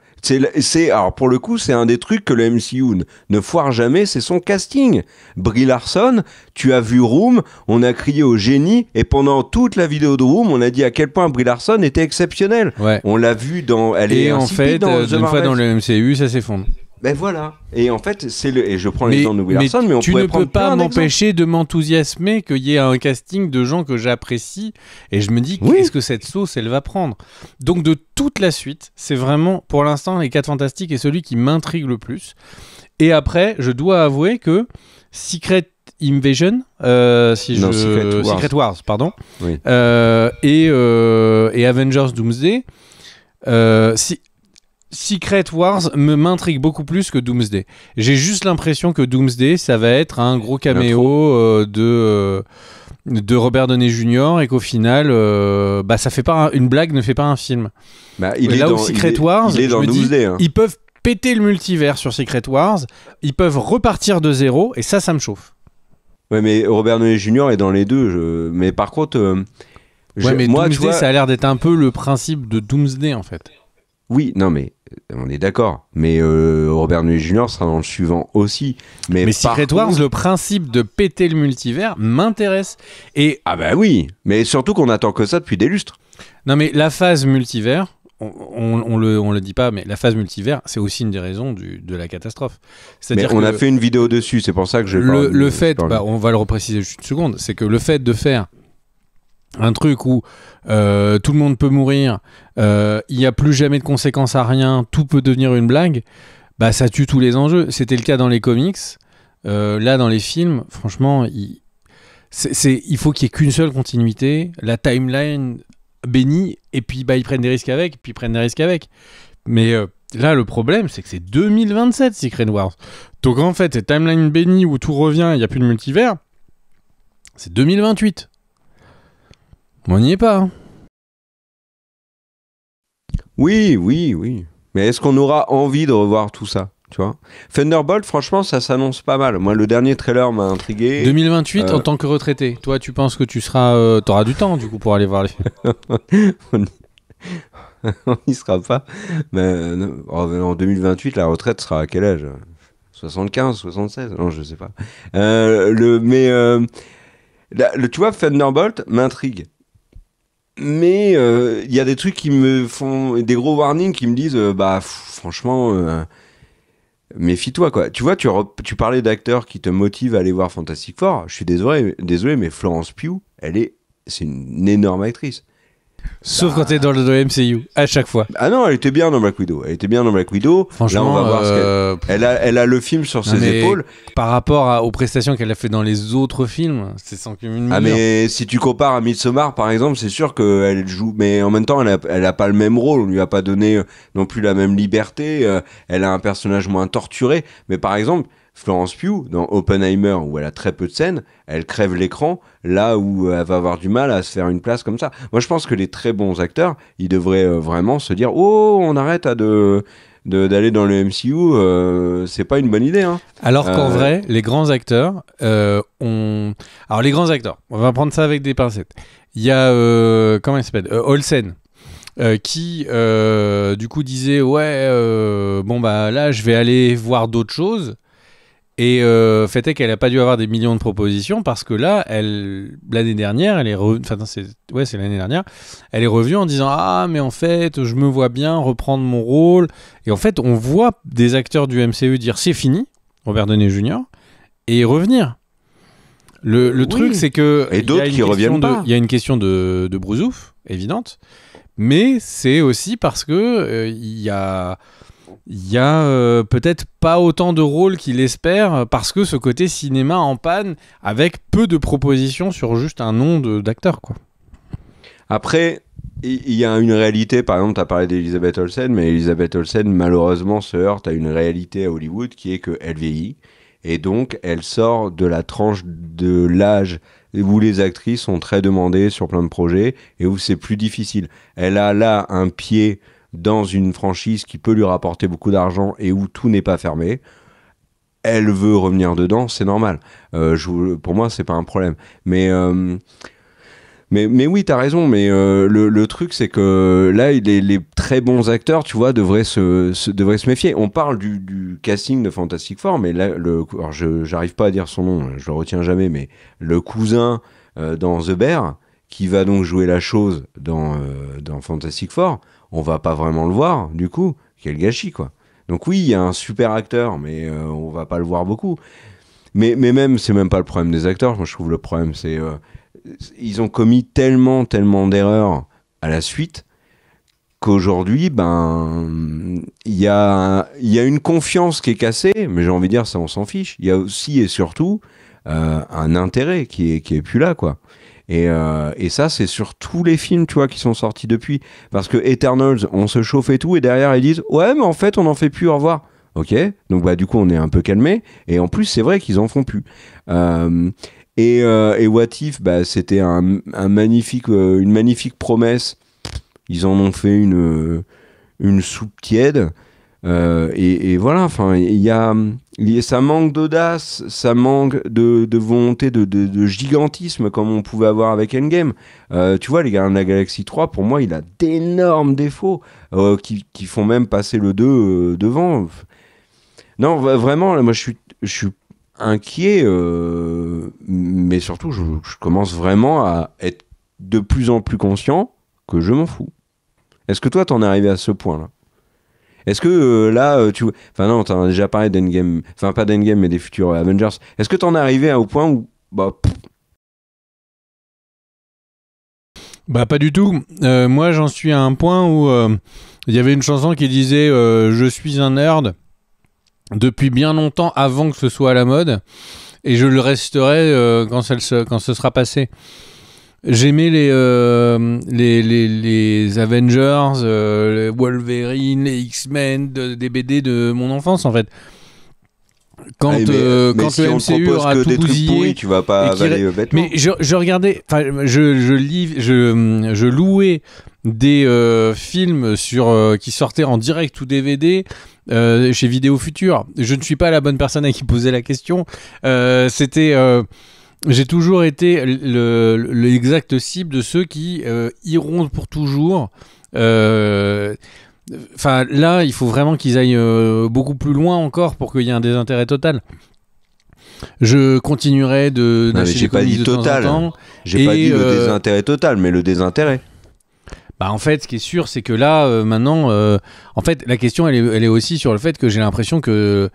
Alors pour le coup, c'est un des trucs que le MCU ne foire jamais, c'est son casting. Brie Larson, tu as vu Room, on a crié au génie, et pendant toute la vidéo de Room, on a dit à quel point Brie Larson était exceptionnelle. Ouais. On l'a vu elle est en fait, une fois dans le MCU, ça s'effondre. Ben voilà. Et en fait, et je prends l'exemple de Brie Larson, mais on pourrait prendre plein d'exemples. Tu ne peux pas m'empêcher de m'enthousiasmer qu'il y ait un casting de gens que j'apprécie, et je me dis, qu'est-ce que cette sauce, elle va prendre? Donc de toute la suite, c'est vraiment, pour l'instant, les 4 Fantastiques est celui qui m'intrigue le plus. Et après, je dois avouer que Secret Invasion, Secret Wars, pardon, oui. et Avengers Doomsday, Secret Wars m'intrigue beaucoup plus que Doomsday. J'ai juste l'impression que Doomsday, ça va être un gros caméo de Robert Downey Jr. et qu'au final, ça fait pas une blague ne fait pas un film. Secret Wars, je me dis, ils peuvent péter le multivers sur Secret Wars, ils peuvent repartir de zéro, et ça me chauffe. Ouais, mais Robert Downey Jr. est dans les deux. Mais par contre, Ouais, mais moi, tu Doomsday, vois, ça a l'air d'être un peu le principe de Doomsday, en fait. oui, non, mais on est d'accord. Mais Robert Downey Jr. sera dans le suivant aussi. Mais Secret par Wars, contre- le principe de péter le multivers m'intéresse. Et Ah bah oui, mais surtout qu'on attend que ça depuis des lustres. non, mais la phase multivers, on le dit pas, mais la phase multivers, c'est aussi une des raisons de la catastrophe. Mais C'est-à-dire on que a fait une vidéo dessus, c'est pour ça que je le fait, on va le repréciser juste une seconde, c'est que le fait de faire un truc où tout le monde peut mourir, il n'y a plus jamais de conséquences à rien, tout peut devenir une blague, bah ça tue tous les enjeux. C'était le cas dans les comics. Là, dans les films, franchement, il faut qu'il n'y ait qu'une seule continuité, la timeline bénie, et puis bah, ils prennent des risques avec, puis ils prennent des risques avec. Mais là, le problème, c'est que c'est 2027, Secret Wars. Donc en fait, cette timeline bénie où tout revient, il n'y a plus de multivers, c'est 2028. On n'y est pas. Hein. Oui. Mais est-ce qu'on aura envie de revoir tout ça, tu vois? Thunderbolt, franchement, ça s'annonce pas mal. Moi, le dernier trailer m'a intrigué. 2028 en tant que retraité. Toi, tu penses que tu seras, t'auras du temps du coup pour aller voir les films. On n'y sera pas. Mais en 2028, la retraite sera à quel âge? 75, 76? Non, je sais pas. Tu vois, Thunderbolt m'intrigue. Mais il y a des trucs qui me font des gros warnings qui me disent franchement méfie-toi quoi. Tu vois, tu parlais d'acteurs qui te motivent à aller voir Fantastic Four. Je suis désolé mais Florence Pugh, c'est une énorme actrice. Sauf quand t'es dans le MCU, à chaque fois. Ah non, elle était bien dans Black Widow. Franchement, là, on va voir ce qu'elle elle a le film sur ses épaules. Par rapport aux prestations qu'elle a fait dans les autres films, c'est sans commune mesure. Ah mais si tu compares à Midsommar par exemple, c'est sûr qu'elle joue, mais en même temps elle a pas le même rôle. On lui a pas donné non plus la même liberté. Elle a un personnage moins torturé. Mais par exemple, Florence Pugh, dans Oppenheimer, où elle a très peu de scènes, elle crève l'écran, là où elle va avoir du mal à se faire une place comme ça. Moi, je pense que les très bons acteurs, ils devraient vraiment se dire « Oh, on arrête d'aller dans le MCU, c'est pas une bonne idée. Hein. » Alors qu'en vrai, les grands acteurs Alors, les grands acteurs, on va prendre ça avec des pincettes. Il y a, comment il s'appelle Olsen. Qui du coup disait bon bah là je vais aller voir d'autres choses. Et fait est qu'elle n'a pas dû avoir des millions de propositions parce que là, l'année dernière, c'est l'année dernière, elle est revenue en disant ah mais en fait je me vois bien reprendre mon rôle. Et en fait, on voit des acteurs du MCU dire c'est fini, Robert Downey Jr. et revenir. Le truc c'est que et d'autres qui reviennent pas. Il y a une question de brousouf évidente, mais c'est aussi parce que il y a peut-être pas autant de rôles qu'il espère parce que ce côté cinéma en panne avec peu de propositions sur juste un nom d'acteur quoi. Après, il y a une réalité, par exemple tu as parlé d'Elizabeth Olsen, mais Elizabeth Olsen malheureusement se heurte à une réalité à Hollywood qui est qu'elle vieillit et donc elle sort de la tranche de l'âge où les actrices sont très demandées sur plein de projets et où c'est plus difficile. Elle a là un pied dans une franchise qui peut lui rapporter beaucoup d'argent et où tout n'est pas fermé. Elle veut revenir dedans, c'est normal. Pour moi, c'est pas un problème. Mais oui, t'as raison. Mais le truc, c'est que là, les très bons acteurs, tu vois, devraient se méfier. On parle du casting de Fantastic Four, mais là, alors j'arrive pas à dire son nom, je le retiens jamais, mais le cousin dans The Bear, qui va donc jouer la chose dans Fantastic Four, on va pas vraiment le voir, du coup, quel gâchis, quoi. Donc oui, il y a un super acteur, mais on va pas le voir beaucoup. Mais même, c'est même pas le problème des acteurs, moi je trouve le problème, c'est ils ont commis tellement d'erreurs à la suite, qu'aujourd'hui, il y a une confiance qui est cassée, mais j'ai envie de dire, ça on s'en fiche. Il y a aussi et surtout un intérêt qui est plus là, quoi. Et ça, c'est sur tous les films, tu vois, qui sont sortis depuis. Parce que Eternals, on se chauffe et tout, et derrière, ils disent « Ouais, mais en fait, on n'en fait plus, au revoir. » Ok, donc du coup, on est un peu calmé. Et en plus, c'est vrai qu'ils en font plus. Et What If, c'était une magnifique promesse. Ils en ont fait une soupe tiède. Et voilà, enfin, il y a Ça manque d'audace, ça manque de volonté, de gigantisme comme on pouvait avoir avec Endgame. Tu vois, les Gardiens de la Galaxie 3, pour moi, il a d'énormes défauts qui font même passer le 2 devant. Non, vraiment, là, moi, je suis inquiet, mais surtout, je commence vraiment à être de plus en plus conscient que je m'en fous. Est-ce que toi, t'en es arrivé à ce point-là? Est-ce que là, enfin non, t'en as déjà parlé d'Endgame, enfin pas d'Endgame, mais des futurs Avengers. Est-ce que t'en es arrivé au point où, Bah pas du tout. Moi j'en suis à un point où il y avait une chanson qui disait je suis un nerd depuis bien longtemps avant que ce soit à la mode et je le resterai quand ce sera passé. J'aimais les Avengers, les Wolverine, les X-Men, des BD de mon enfance en fait. Quand le MCU aura tout bousillé, tu vas pas avaler bêtement. Mais je regardais, enfin je louais des films qui sortaient en direct ou DVD chez Vidéo Futur. Je ne suis pas la bonne personne à qui poser la question. J'ai toujours été l'exact cible de ceux qui iront pour toujours. Enfin, là, il faut vraiment qu'ils aillent beaucoup plus loin encore pour qu'il y ait un désintérêt total. Je continuerai d'acheter des comics de total. Temps en temps. J'ai pas dit le désintérêt total, mais le désintérêt. Bah en fait, ce qui est sûr, c'est que là, maintenant, en fait, la question, elle est aussi sur le fait que j'ai l'impression que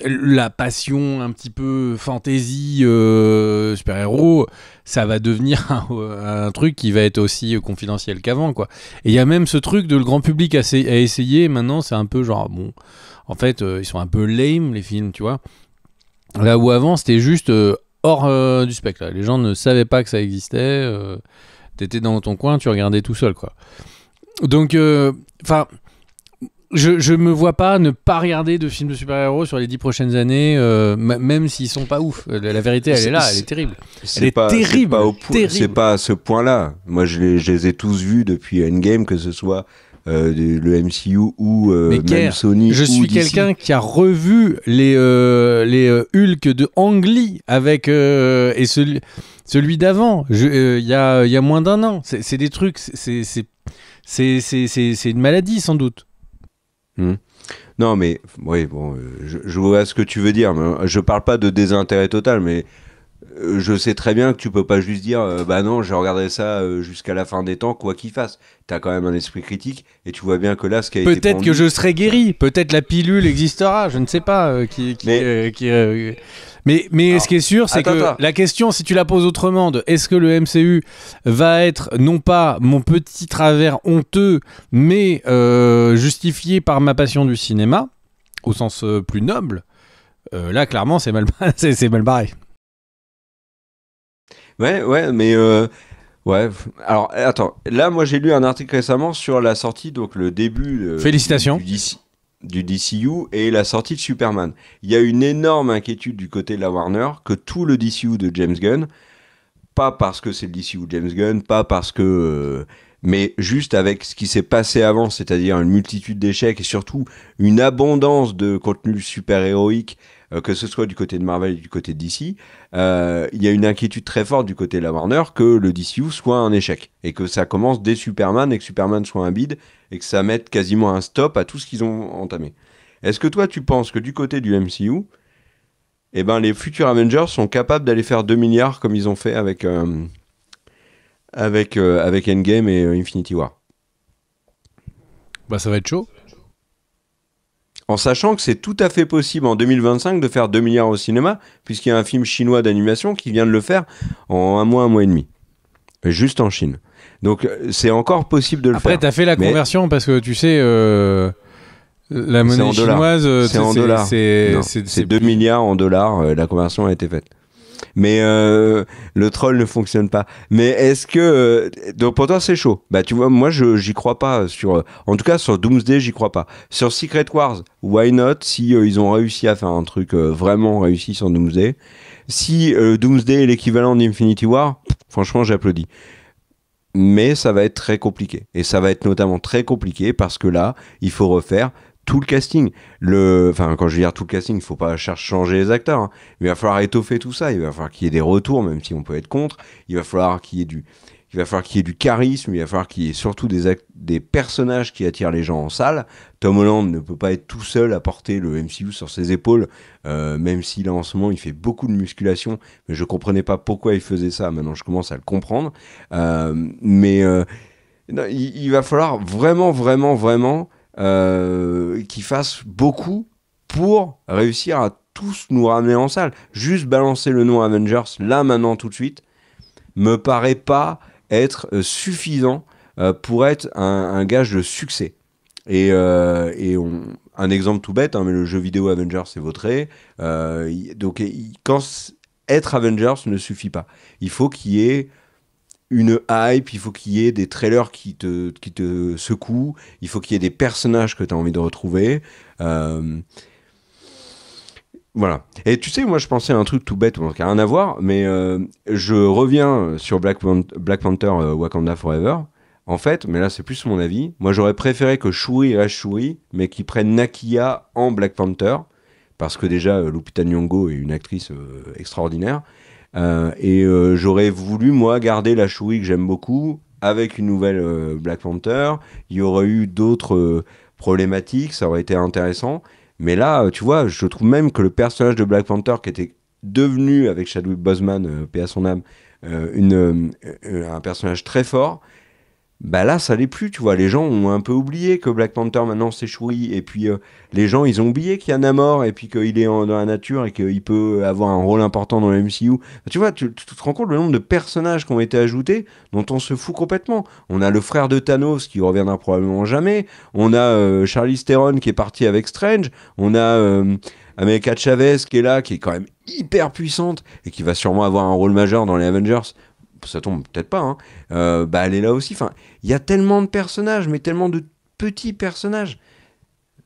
la passion un petit peu fantasy super-héros, ça va devenir un truc qui va être aussi confidentiel qu'avant, quoi. Et il y a même ce truc de le grand public à essayer, maintenant, c'est un peu genre, bon, en fait, ils sont un peu lame, les films, tu vois. Là où avant, c'était juste hors du spectre, là. Les gens ne savaient pas que ça existait, t'étais dans ton coin, tu regardais tout seul, quoi. Donc, enfin, je me vois pas ne pas regarder de films de super-héros sur les 10 prochaines années, même s'ils sont pas ouf. La vérité, elle est là, elle est terrible. Elle est terrible. C'est pas à ce point-là. Moi, je les ai tous vus depuis Endgame, que ce soit le MCU ou même Sony. Je suis quelqu'un qui a revu les Hulk de Ang Lee avec et celui d'avant. Il y a moins d'un an. C'est des trucs. C'est une maladie sans doute. Non, mais oui, bon, je vois ce que tu veux dire. Mais je parle pas de désintérêt total, mais je sais très bien que tu peux pas juste dire bah non, je regarderai ça jusqu'à la fin des temps, quoi qu'il fasse. T'as quand même un esprit critique et tu vois bien que là, ce qui a été peut-être que je serai guéri, peut-être la pilule existera, je ne sais pas. Mais alors, ce qui est sûr, c'est que la question, si tu la poses autrement, est-ce que le MCU va être non pas mon petit travers honteux, mais justifié par ma passion du cinéma, au sens plus noble, là, clairement, c'est mal barré. Ouais, mais ouais. Alors, attends. Là, moi, j'ai lu un article récemment sur la sortie, donc le début Félicitations. du DCU et la sortie de Superman. Il y a une énorme inquiétude du côté de la Warner que tout le DCU de James Gunn, pas parce que c'est le DCU de James Gunn, pas parce que... mais juste avec ce qui s'est passé avant, c'est-à-dire une multitude d'échecs et surtout une abondance de contenu super-héroïque, que ce soit du côté de Marvel et du côté de DC, il y a une inquiétude très forte du côté de la Warner que le DCU soit un échec et que ça commence dès Superman et que Superman soit un bide et que ça mette quasiment un stop à tout ce qu'ils ont entamé. Est-ce que toi tu penses que du côté du MCU, eh ben, les futurs Avengers sont capables d'aller faire 2 milliards comme ils ont fait avec Endgame et Infinity War? Bah ça va être chaud. En sachant que c'est tout à fait possible en 2025 de faire 2 milliards au cinéma, puisqu'il y a un film chinois d'animation qui vient de le faire en un mois et demi. Juste en Chine. Donc c'est encore possible de le faire. Après, t'as fait la conversion parce que tu sais, la monnaie chinoise, c'est en dollars. C'est 2 milliards en dollars, la conversion a été faite. Mais le troll ne fonctionne pas. Mais est-ce que... donc pour toi c'est chaud. Bah tu vois, moi j'y crois pas. En tout cas sur Doomsday j'y crois pas. Sur Secret Wars, why not? Si ils ont réussi à faire un truc vraiment réussi sur Doomsday. Si Doomsday est l'équivalent d'Infinity War, franchement j'applaudis. Mais ça va être très compliqué. Et ça va être notamment très compliqué parce que là, il faut refaire tout le casting. Enfin, quand je veux dire tout le casting, il faut pas changer les acteurs. Hein. Il va falloir étoffer tout ça. Il va falloir qu'il y ait des retours, même si on peut être contre. Il va falloir qu'il y ait du charisme. Il va falloir qu'il y ait surtout des personnages qui attirent les gens en salle. Tom Holland ne peut pas être tout seul à porter le MCU sur ses épaules, même si là en ce moment il fait beaucoup de musculation. Mais je comprenais pas pourquoi il faisait ça. Maintenant, je commence à le comprendre. Non, il va falloir vraiment, vraiment, vraiment qu'ils fassent beaucoup pour réussir à tous nous ramener en salle. Juste balancer le nom Avengers là, maintenant, tout de suite, me paraît pas être suffisant pour être un gage de succès. Un exemple tout bête, hein, mais le jeu vidéo Avengers est vautré. Donc, être Avengers ne suffit pas. Il faut qu'il y ait une hype, il faut qu'il y ait des trailers qui te secouent, il faut qu'il y ait des personnages que tu as envie de retrouver. Voilà. Et tu sais, moi je pensais à un truc tout bête, qui n'a rien à voir, mais je reviens sur Black Panther Wakanda Forever. En fait, mais là c'est plus mon avis, moi j'aurais préféré que Shuri reste Shuri, mais qu'ils prennent Nakia en Black Panther, parce que déjà Lupita Nyong'o est une actrice extraordinaire. J'aurais voulu, moi, garder la Shuri que j'aime beaucoup avec une nouvelle Black Panther. Il y aurait eu d'autres problématiques, ça aurait été intéressant. Mais là, tu vois, je trouve même que le personnage de Black Panther, qui était devenu, avec Chadwick Boseman, paix à son âme, un personnage très fort, bah là ça l'est plus, tu vois, les gens ont un peu oublié que Black Panther maintenant c'est Shuri, et puis les gens ils ont oublié qu'il y a Namor, et puis qu'il est dans la nature, et qu'il peut avoir un rôle important dans le MCU. Tu vois, tu te rends compte le nombre de personnages qui ont été ajoutés, dont on se fout complètement. On a le frère de Thanos qui reviendra probablement jamais, on a Charlize Theron qui est parti avec Strange, on a America Chavez qui est là, qui est quand même hyper puissante, et qui va sûrement avoir un rôle majeur dans les Avengers. Ça tombe peut-être pas, hein. Bah elle est là aussi. Enfin, il y a tellement de personnages, mais tellement de petits personnages.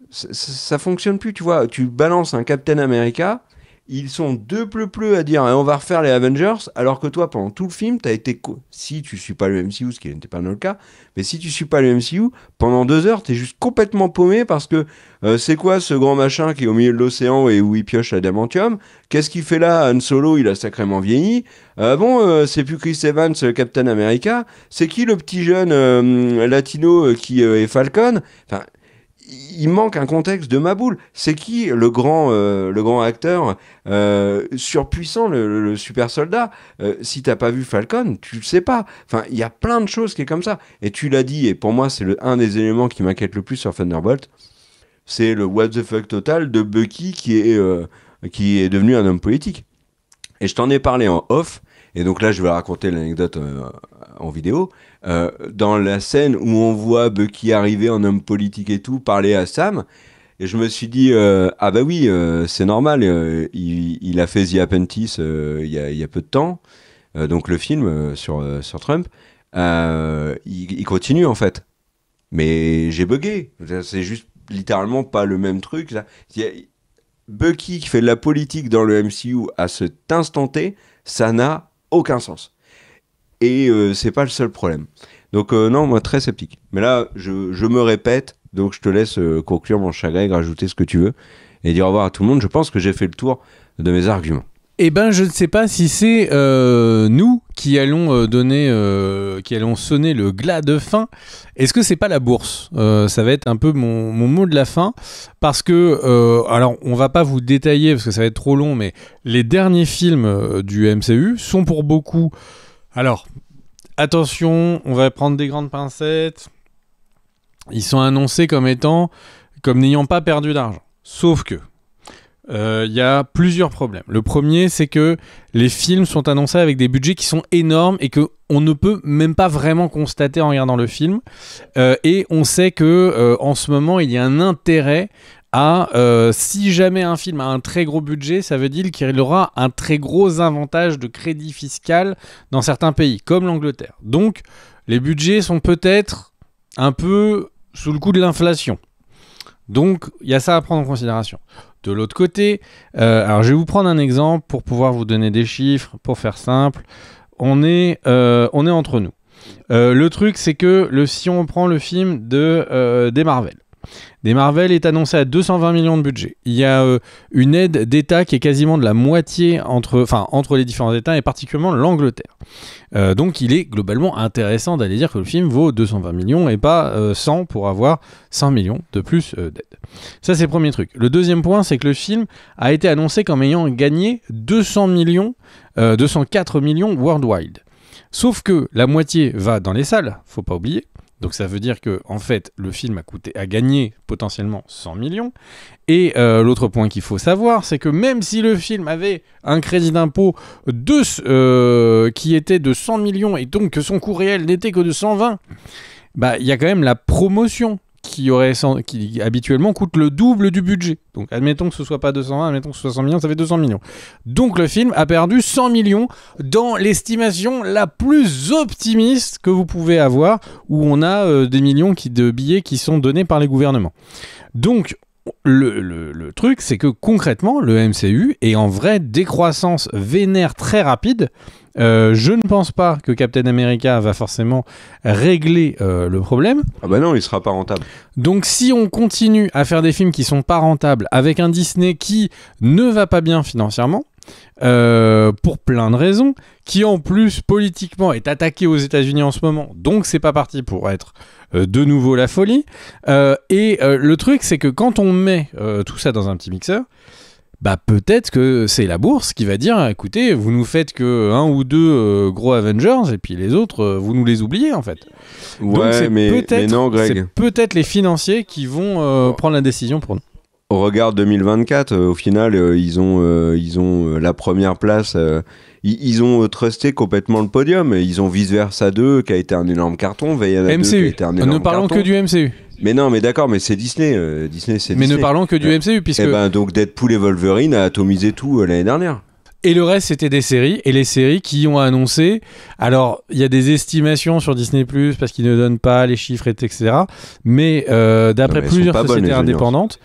Ça fonctionne plus, tu vois. Tu balances un Captain America, ils sont deux pleu à dire on va refaire les Avengers, alors que toi, pendant tout le film, t'as été. Si tu suis pas le MCU, ce qui n'était pas le cas, mais si tu suis pas le MCU, pendant 2 heures, t'es juste complètement paumé parce que c'est quoi ce grand machin qui est au milieu de l'océan et où il pioche l'adamantium? Qu'est-ce qu'il fait là? Han Solo, il a sacrément vieilli. C'est plus Chris Evans, Captain America. C'est qui le petit jeune latino qui est Falcon? Enfin. Il manque un contexte de ma boule. C'est qui le grand acteur surpuissant, le super soldat? Si t'as pas vu Falcon, tu le sais pas. Enfin, il y a plein de choses qui est comme ça. Et tu l'as dit, et pour moi, c'est un des éléments qui m'inquiète le plus sur Thunderbolt. C'est le what the fuck total de Bucky qui est devenu un homme politique. Et je t'en ai parlé en off. Et donc là, je vais raconter l'anecdote en vidéo. Dans la scène où on voit Bucky arriver en homme politique et tout, parler à Sam, et je me suis dit, ah bah oui, c'est normal, il a fait The Apprentice il y a peu de temps, donc le film sur Trump, il continue en fait. Mais j'ai bugué, c'est juste littéralement pas le même truc. Là. Bucky qui fait de la politique dans le MCU à cet instant T, ça n'a aucun sens. Et c'est pas le seul problème. Donc non, moi très sceptique. Mais là, je me répète, donc je te laisse conclure mon chagrin, rajouter ce que tu veux, et dire au revoir à tout le monde. Je pense que j'ai fait le tour de mes arguments. Eh ben, je ne sais pas si c'est nous qui allons qui allons sonner le glas de fin. Est-ce que c'est pas la bourse? Ça va être un peu mon mot de la fin, parce que alors on va pas vous détailler parce que ça va être trop long, mais les derniers films du MCU sont pour beaucoup. Alors attention, on va prendre des grandes pincettes. Ils sont annoncés comme n'ayant pas perdu d'argent. Sauf que y a plusieurs problèmes. Le premier, c'est que les films sont annoncés avec des budgets qui sont énormes et qu'on ne peut même pas vraiment constater en regardant le film. Et on sait que en ce moment, il y a un intérêt à si jamais un film a un très gros budget, ça veut dire qu'il aura un très gros avantage de crédit fiscal dans certains pays, comme l'Angleterre. Donc, les budgets sont peut-être un peu sous le coup de l'inflation. Donc, il y a ça à prendre en considération. De l'autre côté, alors je vais vous prendre un exemple pour pouvoir vous donner des chiffres, pour faire simple. On est entre nous. Le truc, c'est que si on prend le film des Marvel, des Marvel est annoncé à 220 millions de budget. Il y a une aide d'État qui est quasiment de la moitié entre les différents États et particulièrement l'Angleterre. Donc il est globalement intéressant d'aller dire que le film vaut 220 millions et pas 100 pour avoir 100 millions de plus d'aide. Ça c'est le premier truc. Le deuxième point, c'est que le film a été annoncé comme ayant gagné 204 millions worldwide. Sauf que la moitié va dans les salles, faut pas oublier. Donc ça veut dire que en fait le film a gagné potentiellement 100 millions. Et l'autre point qu'il faut savoir, c'est que même si le film avait un crédit d'impôt qui était de 100 millions et donc que son coût réel n'était que de 120, bah il y a quand même la promotion qui habituellement coûte le double du budget. Donc admettons que ce soit pas 220, admettons que ce soit 100 millions, ça fait 200 millions. Donc le film a perdu 100 millions dans l'estimation la plus optimiste que vous pouvez avoir, où on a des millions de billets qui sont donnés par les gouvernements. Donc le truc, c'est que concrètement, le MCU est en vraie décroissance vénère très rapide. Je ne pense pas que Captain America va forcément régler le problème. Ah bah non, il sera pas rentable. Donc si on continue à faire des films qui sont pas rentables, avec un Disney qui ne va pas bien financièrement, pour plein de raisons, qui en plus politiquement est attaqué aux États-Unis en ce moment, donc c'est pas parti pour être de nouveau la folie. Le truc, c'est que quand on met tout ça dans un petit mixeur, bah peut-être que c'est la bourse qui va dire écoutez, vous nous faites que un ou deux gros Avengers et puis les autres vous nous les oubliez en fait. Ouais, donc c'est mais non, Greg. C'est peut-être les financiers qui vont prendre la décision pour nous. Au regard 2024, au final, ils ont la première place. Ils ont trusté complètement le podium. Ils ont Vice Versa 2 qui a été un énorme carton. Vaiana 2 qui a été un énorme carton. Ne parlons que du MCU. Mais non, mais d'accord, mais c'est Disney. Disney, c'est mais Disney. Ne parlons que du MCU puisque. Eh ben, donc Deadpool et Wolverine a atomisé tout l'année dernière. Et le reste, c'était des séries. Et les séries qui ont annoncé... Alors, il y a des estimations sur Disney+, parce qu'ils ne donnent pas les chiffres, etc. Mais d'après plusieurs sociétés indépendantes,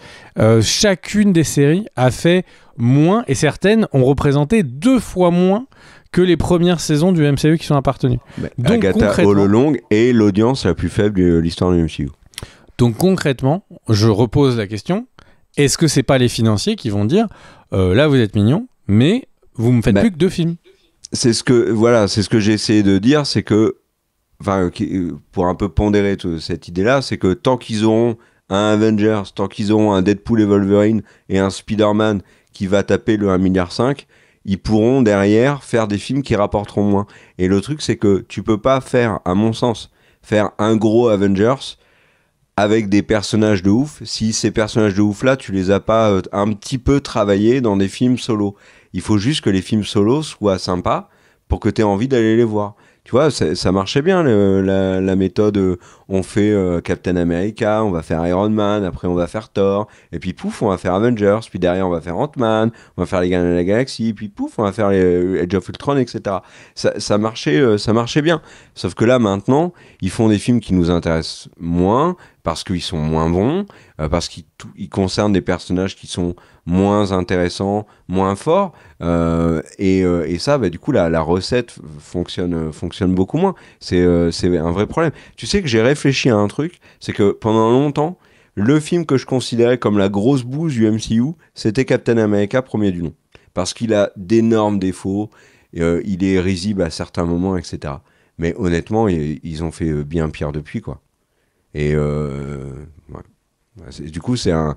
chacune des séries a fait moins, et certaines ont représenté 2 fois moins que les premières saisons du MCU qui sont appartenues. Donc, Agatha All Along est l'audience la plus faible de l'histoire du MCU. Donc concrètement, je repose la question, est-ce que c'est pas les financiers qui vont dire là vous êtes mignons, mais vous me faites plus que 2 films. C'est ce que j'ai essayé de dire, c'est que, pour un peu pondérer cette idée-là, c'est que tant qu'ils auront un Avengers, tant qu'ils auront un Deadpool et Wolverine et un Spider-Man qui va taper le 1,5 milliard, ils pourront derrière faire des films qui rapporteront moins. Et le truc, c'est que tu peux pas faire, à mon sens, faire un gros Avengers avec des personnages de ouf, si ces personnages de ouf là, tu les as pas un petit peu travaillés dans des films solo. Il faut juste que les films solo soient sympas pour que tu aies envie d'aller les voir. Tu vois, ça marchait bien la méthode, on fait Captain America, on va faire Iron Man, après on va faire Thor, et puis pouf, on va faire Avengers, puis derrière on va faire Ant-Man, on va faire les Gardiens de la Galaxie, puis pouf, on va faire les Age of Ultron, etc. Ça marchait bien. Sauf que là, maintenant, ils font des films qui nous intéressent moins, parce qu'ils sont moins bons, parce qu'ils concernent des personnages qui sont moins intéressants, moins forts, et ça, du coup, la recette fonctionne beaucoup moins. C'est un vrai problème. Tu sais que j'ai réfléchi à un truc, c'est que pendant longtemps, le film que je considérais comme la grosse bouse du MCU, c'était Captain America, premier du nom. Parce qu'il a d'énormes défauts, il est risible à certains moments, etc. Mais honnêtement, ils ont fait bien pire depuis, quoi. Et du coup, c'est un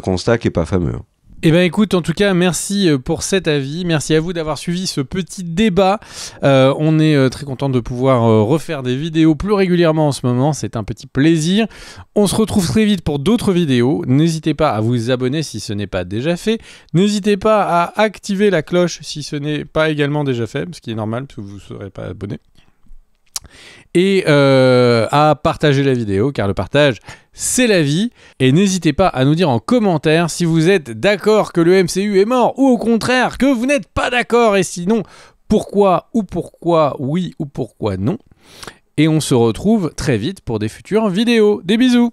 constat qui est pas fameux. Eh bien écoute, en tout cas, merci pour cet avis. Merci à vous d'avoir suivi ce petit débat. On est très content de pouvoir refaire des vidéos plus régulièrement en ce moment. C'est un petit plaisir. On se retrouve très vite pour d'autres vidéos. N'hésitez pas à vous abonner si ce n'est pas déjà fait. N'hésitez pas à activer la cloche si ce n'est pas également déjà fait, ce qui est normal parce que vous ne serez pas abonné. Et à partager la vidéo, car le partage, c'est la vie. Et n'hésitez pas à nous dire en commentaire si vous êtes d'accord que le MCU est mort, ou au contraire, que vous n'êtes pas d'accord, et sinon, pourquoi oui ou pourquoi non. Et on se retrouve très vite pour des futures vidéos. Des bisous!